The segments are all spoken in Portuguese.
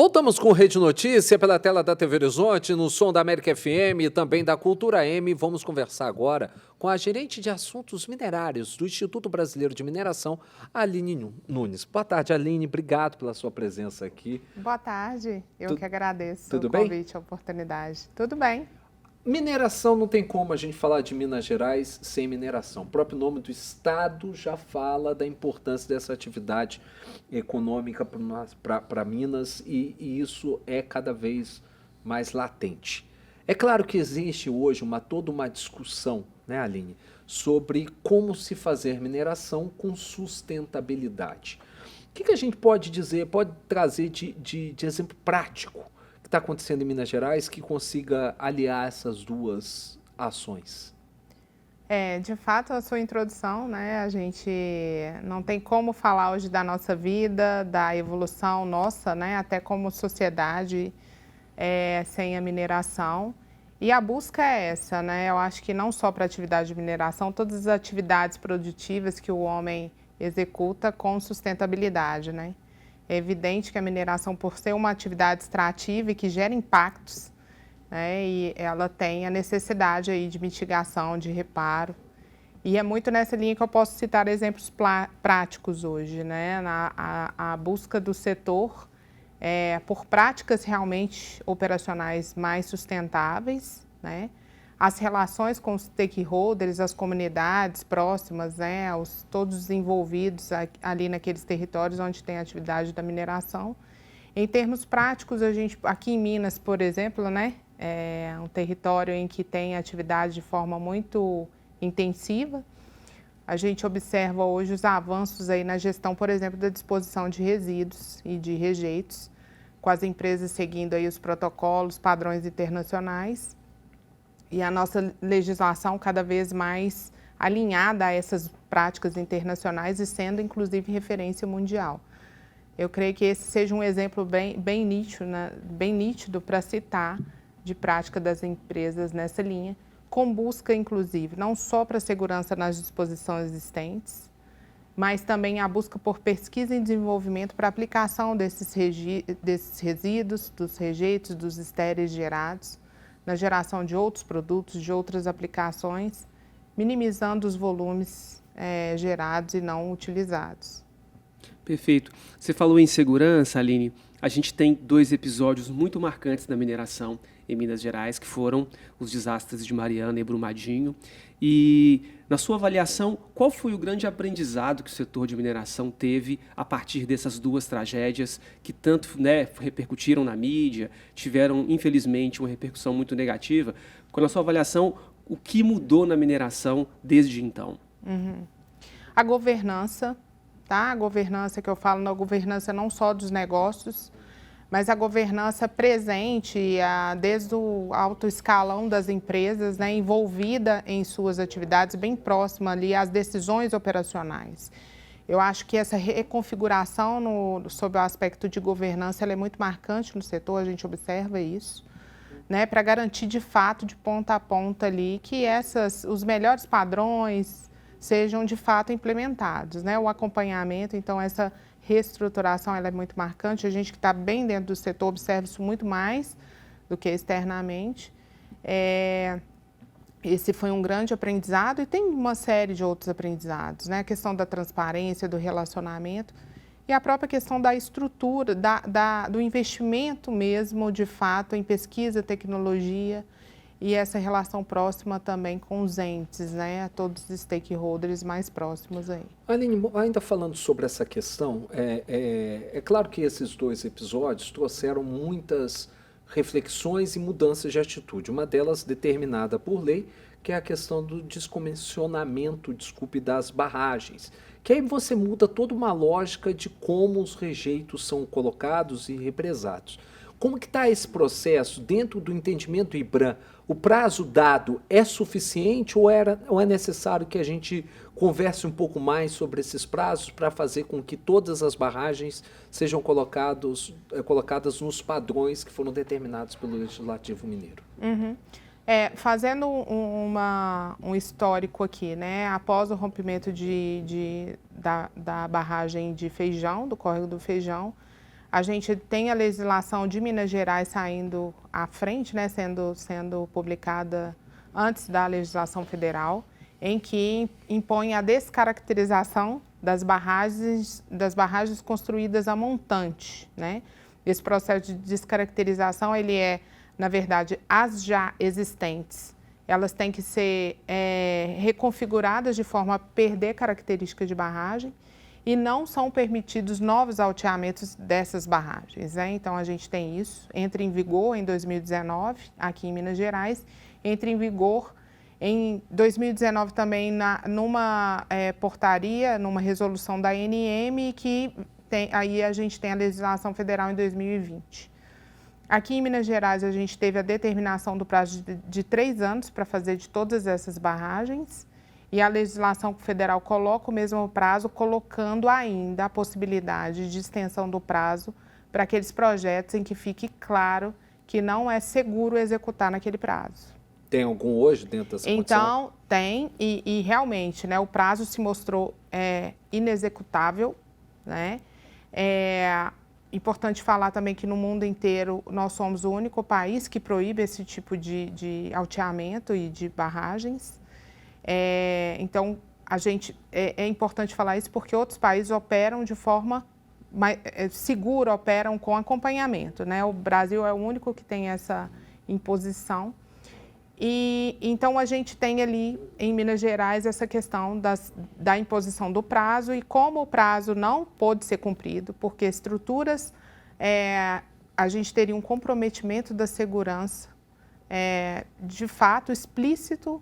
Voltamos com Rede Notícia pela tela da TV Horizonte, no som da América FM e também da Cultura M. Vamos conversar agora com a gerente de assuntos minerários do Instituto Brasileiro de Mineração, Aline Nunes. Boa tarde, Aline. Obrigado pela sua presença aqui. Boa tarde. Eu que agradeço o bem? convite, a oportunidade. Tudo bem. Mineração, não tem como a gente falar de Minas Gerais sem mineração. O próprio nome do estado já fala da importância dessa atividade econômica para Minas e isso é cada vez mais latente. É claro que existe hoje toda uma discussão, né, Aline, sobre como se fazer mineração com sustentabilidade. O que a gente pode dizer, pode trazer de exemplo prático está acontecendo em Minas Gerais que consiga aliar essas duas ações? De fato, a sua introdução, né? A gente não tem como falar hoje da nossa vida, da evolução nossa, né? Até como sociedade, sem a mineração. E a busca é essa, né? Eu acho que não só para a atividade de mineração, todas as atividades produtivas que o homem executa com sustentabilidade, né? É evidente que a mineração, por ser uma atividade extrativa e que gera impactos, né, e ela tem a necessidade aí de mitigação, de reparo. E é muito nessa linha que eu posso citar exemplos práticos hoje, né? A busca do setor por práticas realmente operacionais mais sustentáveis, né? As relações com os stakeholders, as comunidades próximas, né, todos os envolvidos ali naqueles territórios onde tem atividade da mineração. Em termos práticos, a gente, aqui em Minas, por exemplo, né, é um território em que tem atividade de forma muito intensiva. A gente observa hoje os avanços aí na gestão, por exemplo, da disposição de resíduos e de rejeitos, com as empresas seguindo aí os protocolos, padrões internacionais. E a nossa legislação cada vez mais alinhada a essas práticas internacionais e sendo, inclusive, referência mundial. Eu creio que esse seja um exemplo bem nítido para citar de prática das empresas nessa linha, com busca, inclusive, não só para a segurança nas disposições existentes, mas também a busca por pesquisa e desenvolvimento para aplicação desses resíduos, dos rejeitos, dos estéreis gerados, na geração de outros produtos, de outras aplicações, minimizando os volumes gerados e não utilizados. Perfeito. Você falou em segurança, Aline. A gente tem 2 episódios muito marcantes da mineração em Minas Gerais, que foram os desastres de Mariana e Brumadinho. E, na sua avaliação, qual foi o grande aprendizado que o setor de mineração teve a partir dessas 2 tragédias que tanto, né, repercutiram na mídia, tiveram, infelizmente, uma repercussão muito negativa? Na sua avaliação, o que mudou na mineração desde então? A governança, tá? A governança que eu falo, na governança não só dos negócios, mas a governança presente desde o alto escalão das empresas, né, envolvida em suas atividades, bem próxima ali às decisões operacionais. Eu acho que essa reconfiguração sob o aspecto de governança ela é muito marcante no setor, a gente observa isso, né, para garantir de fato, de ponta a ponta ali, que os melhores padrões sejam de fato implementados, né? O acompanhamento, então essa reestruturação ela é muito marcante, a gente que está bem dentro do setor observa isso muito mais do que externamente. Esse foi um grande aprendizado e tem uma série de outros aprendizados, né? A questão da transparência, do relacionamento e a própria questão da estrutura, do investimento mesmo, de fato, em pesquisa, tecnologia e essa relação próxima também com os entes, né? Todos os stakeholders mais próximos aí. Aline, ainda falando sobre essa questão, é claro que esses 2 episódios trouxeram muitas reflexões e mudanças de atitude. Uma delas determinada por lei, que é a questão do descomissionamento, das barragens. Que aí você muda toda uma lógica de como os rejeitos são colocados e represados. Como que está esse processo dentro do entendimento IBRAM? O prazo dado é suficiente ou é necessário que a gente converse um pouco mais sobre esses prazos para fazer com que todas as barragens sejam colocadas nos padrões que foram determinados pelo Legislativo Mineiro? Fazendo um histórico aqui, né? Após o rompimento da barragem de Feijão, do córrego do Feijão, A gente tem a legislação de Minas Gerais saindo à frente, né, sendo publicada antes da legislação federal, em que impõe a descaracterização das barragens construídas a montante, né? Esse processo de descaracterização, ele é, na verdade, as já existentes, elas têm que ser reconfiguradas de forma a perder características de barragem e não são permitidos novos alteamentos dessas barragens, né? Então, a gente tem isso, entra em vigor em 2019, aqui em Minas Gerais, entra em vigor em 2019 também numa portaria, numa resolução da ANM, que aí a gente tem a legislação federal em 2020. Aqui em Minas Gerais, a gente teve a determinação do prazo de 3 anos para fazer de todas essas barragens, e a legislação federal coloca o mesmo prazo, colocando ainda a possibilidade de extensão do prazo para aqueles projetos em que fique claro que não é seguro executar naquele prazo. Tem algum hoje dentro dessa condição? Então, tem, e realmente, né, o prazo se mostrou inexecutável, né? É importante falar também que no mundo inteiro nós somos o único país que proíbe esse tipo de alteamento e de barragens. Então, é importante falar isso porque outros países operam de forma segura, operam com acompanhamento, né? O Brasil é o único que tem essa imposição. E então a gente tem ali em Minas Gerais essa questão da imposição do prazo, e como o prazo não pôde ser cumprido, porque estruturas, a gente teria um comprometimento da segurança de fato explícito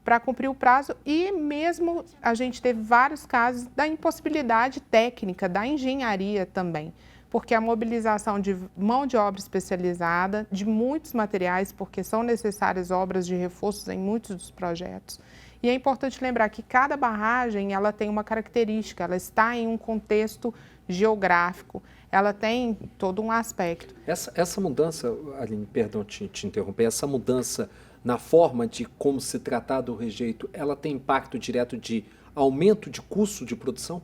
para cumprir o prazo, e mesmo a gente teve vários casos da impossibilidade técnica, da engenharia também, porque a mobilização de mão de obra especializada, de muitos materiais, porque são necessárias obras de reforços em muitos dos projetos. E é importante lembrar que cada barragem, ela tem uma característica, ela está em um contexto geográfico, ela tem todo um aspecto. Essa mudança, Aline, perdão te interromper, essa mudança na forma de como se tratar do rejeito, ela tem impacto direto de aumento de custo de produção?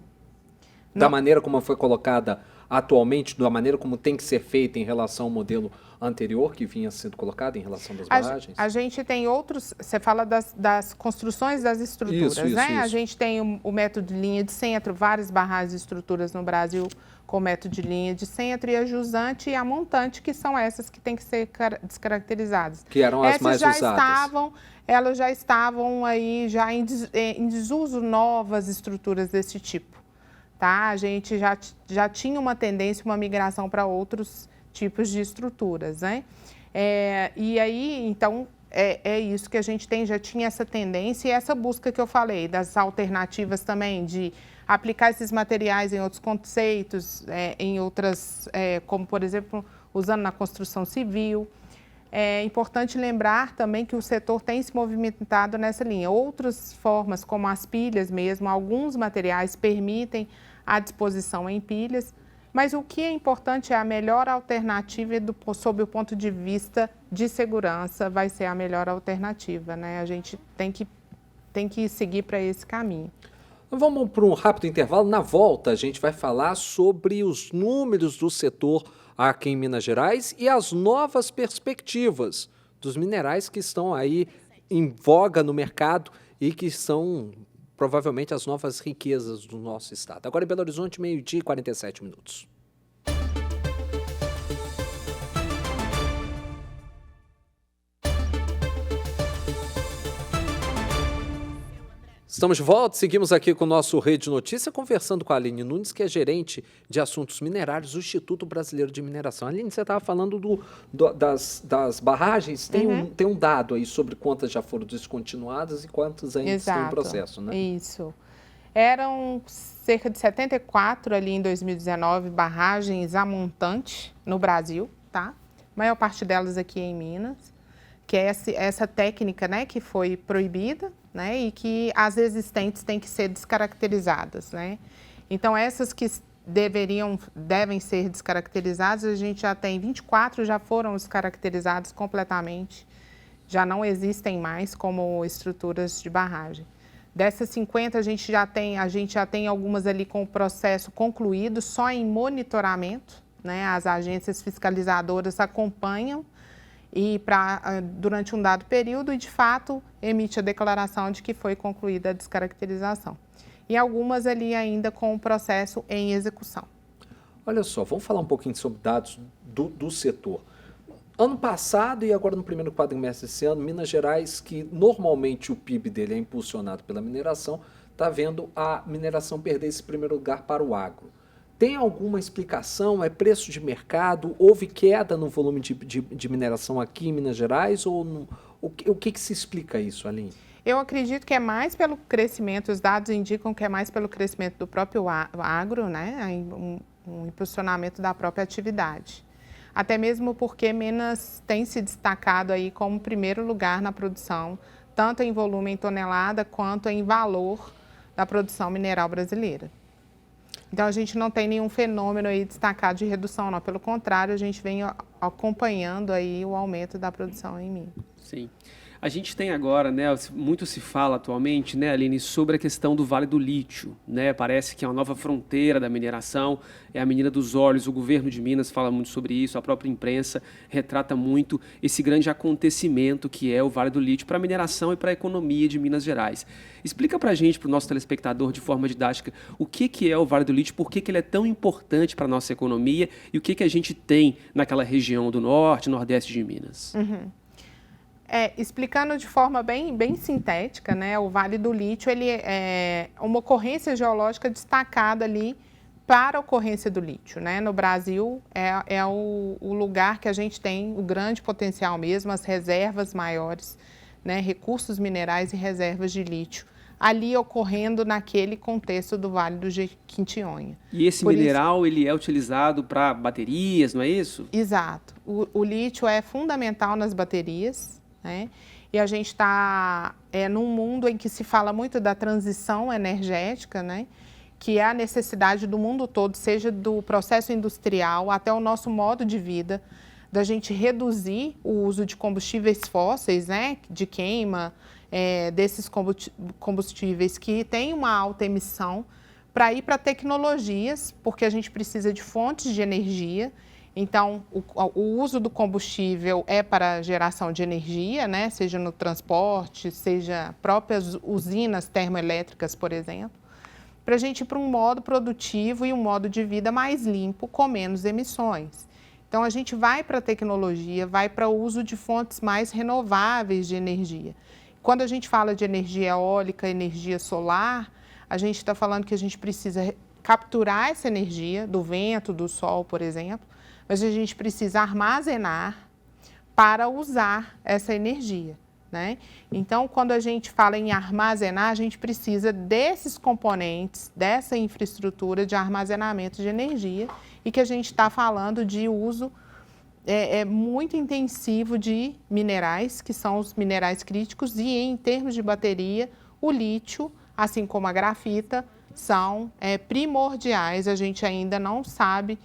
Não. Da maneira como foi colocada atualmente, da maneira como tem que ser feita em relação ao modelo anterior que vinha sendo colocado em relação das barragens? A gente tem outros, você fala das construções das estruturas, né? Isso. A gente tem o método de linha de centro, várias barragens e estruturas no Brasil com método de linha de centro, e a jusante e a montante, que são essas que têm que ser descaracterizadas. Que eram as mais usadas. Elas já estavam aí já em desuso, novas estruturas desse tipo. Tá? A gente já tinha uma tendência, uma migração para outros tipos de estruturas, né? E aí, então, é isso que a gente tem, já tinha essa tendência e essa busca que eu falei, das alternativas também, de aplicar esses materiais em outros conceitos, em outras, como, por exemplo, usando na construção civil. É importante lembrar também que o setor tem se movimentado nessa linha. Outras formas, como as pilhas mesmo, alguns materiais permitem a disposição em pilhas, mas o que é importante é a melhor alternativa sob o ponto de vista de segurança, vai ser a melhor alternativa, né? A gente tem que seguir para esse caminho. Vamos para um rápido intervalo. Na volta, a gente vai falar sobre os números do setor aqui em Minas Gerais e as novas perspectivas dos minerais que estão aí em voga no mercado e que são provavelmente as novas riquezas do nosso estado. Agora em Belo Horizonte, 12h e 47 minutos. Estamos de volta, seguimos aqui com o nosso Rede Notícia, conversando com a Aline Nunes, que é gerente de assuntos minerários do Instituto Brasileiro de Mineração. Aline, você estava falando das barragens, tem um dado aí sobre quantas já foram descontinuadas e quantas ainda estão em processo, né? Isso. Eram cerca de 74 ali em 2019 barragens a montante no Brasil, tá? A maior parte delas aqui em Minas, que é essa técnica, né, que foi proibida, né, e que as existentes têm que ser descaracterizadas, né? Então, essas que devem ser descaracterizadas, a gente já tem 24, já foram descaracterizadas completamente, já não existem mais como estruturas de barragem. Dessas 50, a gente já tem algumas ali com o processo concluído, só em monitoramento, né? As agências fiscalizadoras acompanham e durante um dado período e, de fato, emite a declaração de que foi concluída a descaracterização. E algumas ali ainda com o processo em execução. Olha só, vamos falar um pouquinho sobre dados do setor. Ano passado e agora no primeiro quadrimestre desse ano, Minas Gerais, que normalmente o PIB dele é impulsionado pela mineração, está vendo a mineração perder esse primeiro lugar para o agro. Tem alguma explicação? É preço de mercado? Houve queda no volume de mineração aqui em Minas Gerais? Ou o que se explica isso, Aline? Eu acredito que é mais pelo crescimento, os dados indicam que é mais pelo crescimento do próprio agro, né? Um impulsionamento da própria atividade. Até mesmo porque Minas tem se destacado aí como primeiro lugar na produção, tanto em volume em tonelada quanto em valor da produção mineral brasileira. Então, a gente não tem nenhum fenômeno aí destacado de redução, não. Pelo contrário, a gente vem acompanhando aí o aumento da produção em Minas. Sim. A gente tem agora, né, muito se fala atualmente, né, Aline, sobre a questão do Vale do Lítio, né? Parece que é uma nova fronteira da mineração, é a menina dos olhos. O governo de Minas fala muito sobre isso, a própria imprensa retrata muito esse grande acontecimento que é o Vale do Lítio para a mineração e para a economia de Minas Gerais. Explica para a gente, para o nosso telespectador, de forma didática, o que é o Vale do Lítio, por que ele é tão importante para a nossa economia e o que a gente tem naquela região do norte, nordeste de Minas. Uhum. Explicando de forma bem sintética, né, o Vale do Lítio ele é uma ocorrência geológica destacada ali para a ocorrência do lítio, né? No Brasil é o lugar que a gente tem o grande potencial mesmo, as reservas maiores, né, recursos minerais e reservas de lítio, ali ocorrendo naquele contexto do Vale do Jequitinhonha. E esse mineral, ele é utilizado para baterias, não é isso? Exato. O lítio é fundamental nas baterias, né? E a gente está num mundo em que se fala muito da transição energética, né? Que é a necessidade do mundo todo, seja do processo industrial até o nosso modo de vida, da gente reduzir o uso de combustíveis fósseis, né? De queima, desses combustíveis que têm uma alta emissão, para ir para tecnologias, porque a gente precisa de fontes de energia. Então, o uso do combustível é para geração de energia, né? Seja no transporte, seja próprias usinas termoelétricas, por exemplo, para a gente ir para um modo produtivo e um modo de vida mais limpo, com menos emissões. Então, a gente vai para a tecnologia, vai para o uso de fontes mais renováveis de energia. Quando a gente fala de energia eólica, energia solar, a gente está falando que a gente precisa capturar essa energia do vento, do sol, por exemplo, mas a gente precisa armazenar para usar essa energia, né? Então, quando a gente fala em armazenar, a gente precisa desses componentes, dessa infraestrutura de armazenamento de energia e que a gente está falando de uso muito intensivo de minerais, que são os minerais críticos, e em termos de bateria, o lítio, assim como a grafita, são primordiais. A gente ainda não sabe,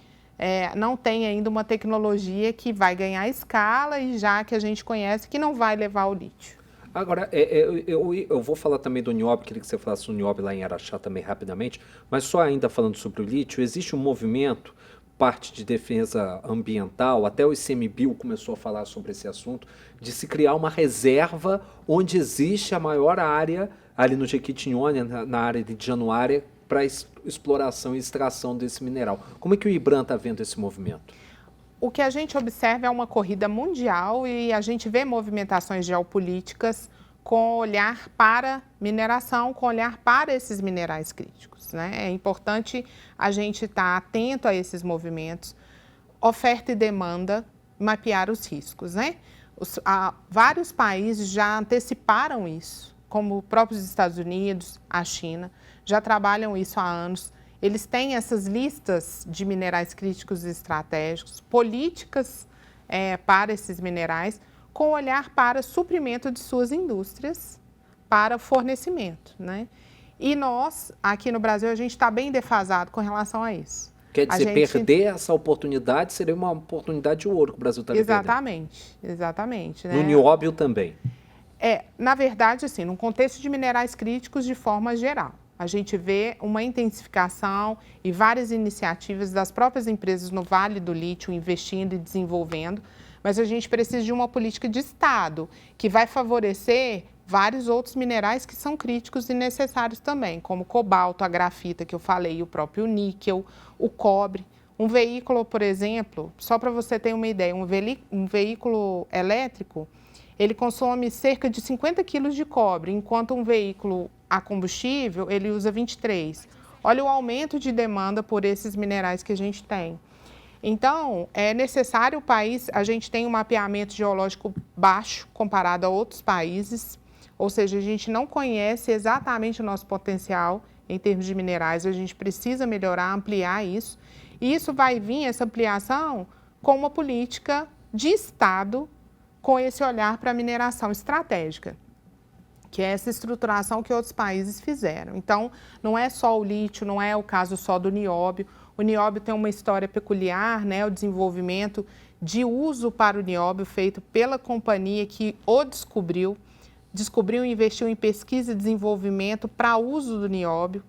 não tem ainda uma tecnologia que vai ganhar escala e já que a gente conhece que não vai levar o lítio. Agora, eu vou falar também do nióbio, queria que você falasse do nióbio lá em Araxá também rapidamente, mas só ainda falando sobre o lítio, existe um movimento, parte de defesa ambiental, até o ICMBio começou a falar sobre esse assunto, de se criar uma reserva onde existe a maior área, ali no Jequitinhonha, na área de Januária, para exploração e extração desse mineral. Como é que o IBRAM está vendo esse movimento? O que a gente observa é uma corrida mundial e a gente vê movimentações geopolíticas com olhar para mineração, com olhar para esses minerais críticos, né? É importante a gente estar atento a esses movimentos, oferta e demanda, mapear os riscos, né? Vários países já anteciparam isso, como os próprios Estados Unidos, a China, já trabalham isso há anos. Eles têm essas listas de minerais críticos e estratégicos, políticas para esses minerais, com olhar para suprimento de suas indústrias para fornecimento, né? E nós, aqui no Brasil, a gente está bem defasado com relação a isso. Quer dizer, perder essa oportunidade seria uma oportunidade de ouro que o Brasil está vivendo. Exatamente. Né? No nióbio também. Na verdade, assim, num contexto de minerais críticos de forma geral. A gente vê uma intensificação e várias iniciativas das próprias empresas no Vale do Lítio investindo e desenvolvendo, mas a gente precisa de uma política de Estado que vai favorecer vários outros minerais que são críticos e necessários também, como o cobalto, a grafita que eu falei, o próprio níquel, o cobre. Um veículo, por exemplo, só para você ter uma ideia, um veículo elétrico, ele consome cerca de 50 quilos de cobre, enquanto um veículo a combustível, ele usa 23. Olha o aumento de demanda por esses minerais que a gente tem. Então, é necessário a gente tem um mapeamento geológico baixo comparado a outros países, ou seja, a gente não conhece exatamente o nosso potencial em termos de minerais, a gente precisa melhorar, ampliar isso. E isso vai vir, essa ampliação, com uma política de Estado com esse olhar para a mineração estratégica, que é essa estruturação que outros países fizeram. Então, não é só o lítio, não é o caso só do nióbio. O nióbio tem uma história peculiar, né? O desenvolvimento de uso para o nióbio feito pela companhia que o descobriu e investiu em pesquisa e desenvolvimento para uso do nióbio.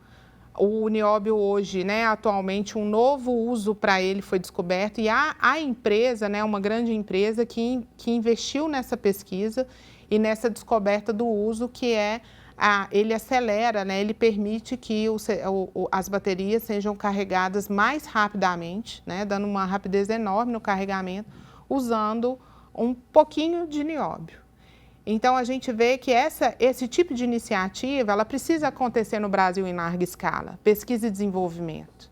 O nióbio hoje, né, atualmente, um novo uso para ele foi descoberto e a empresa, né, uma grande empresa que investiu nessa pesquisa e nessa descoberta do uso, que ele acelera, né, ele permite que as baterias sejam carregadas mais rapidamente, né, dando uma rapidez enorme no carregamento, usando um pouquinho de nióbio. Então, a gente vê que esse tipo de iniciativa, ela precisa acontecer no Brasil em larga escala, pesquisa e desenvolvimento,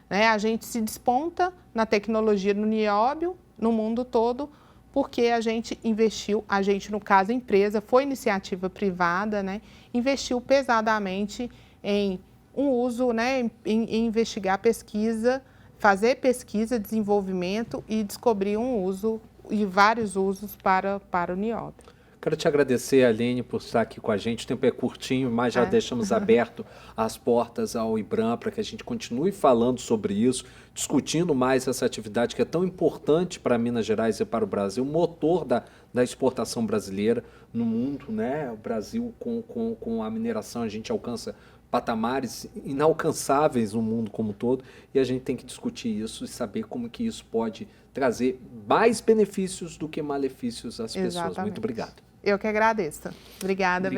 né? A gente se desponta na tecnologia do nióbio no mundo todo, porque a gente investiu, no caso a empresa, foi iniciativa privada, né? Investiu pesadamente em um uso, né? em investigar pesquisa, fazer pesquisa, desenvolvimento e descobrir um uso e vários usos para o nióbio. Quero te agradecer, Aline, por estar aqui com a gente. O tempo é curtinho, mas já deixamos aberto as portas ao IBRAM para que a gente continue falando sobre isso, discutindo mais essa atividade que é tão importante para Minas Gerais e para o Brasil, motor da exportação brasileira no mundo, né? O Brasil, com a mineração, a gente alcança patamares inalcançáveis no mundo como um todo, e a gente tem que discutir isso e saber como que isso pode trazer mais benefícios do que malefícios às pessoas. Exatamente. Muito obrigado. Eu que agradeço. Obrigada.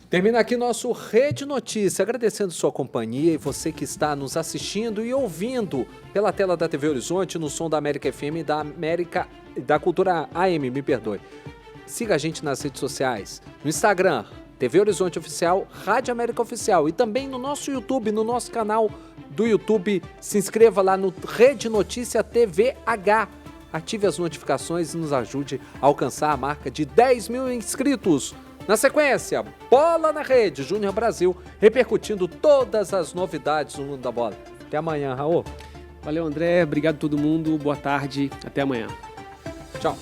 Termina aqui nosso Rede Notícia, agradecendo sua companhia e você que está nos assistindo e ouvindo pela tela da TV Horizonte, no som da América FM e da Cultura AM, me perdoe. Siga a gente nas redes sociais, no Instagram, TV Horizonte Oficial, Rádio América Oficial e também no nosso YouTube, no nosso canal do YouTube. Se inscreva lá no Rede Notícia TVH. Ative as notificações e nos ajude a alcançar a marca de 10 mil inscritos. Na sequência, Bola na Rede, Júnior Brasil, repercutindo todas as novidades do mundo da bola. Até amanhã, Raul. Valeu, André. Obrigado a todo mundo. Boa tarde. Até amanhã. Tchau.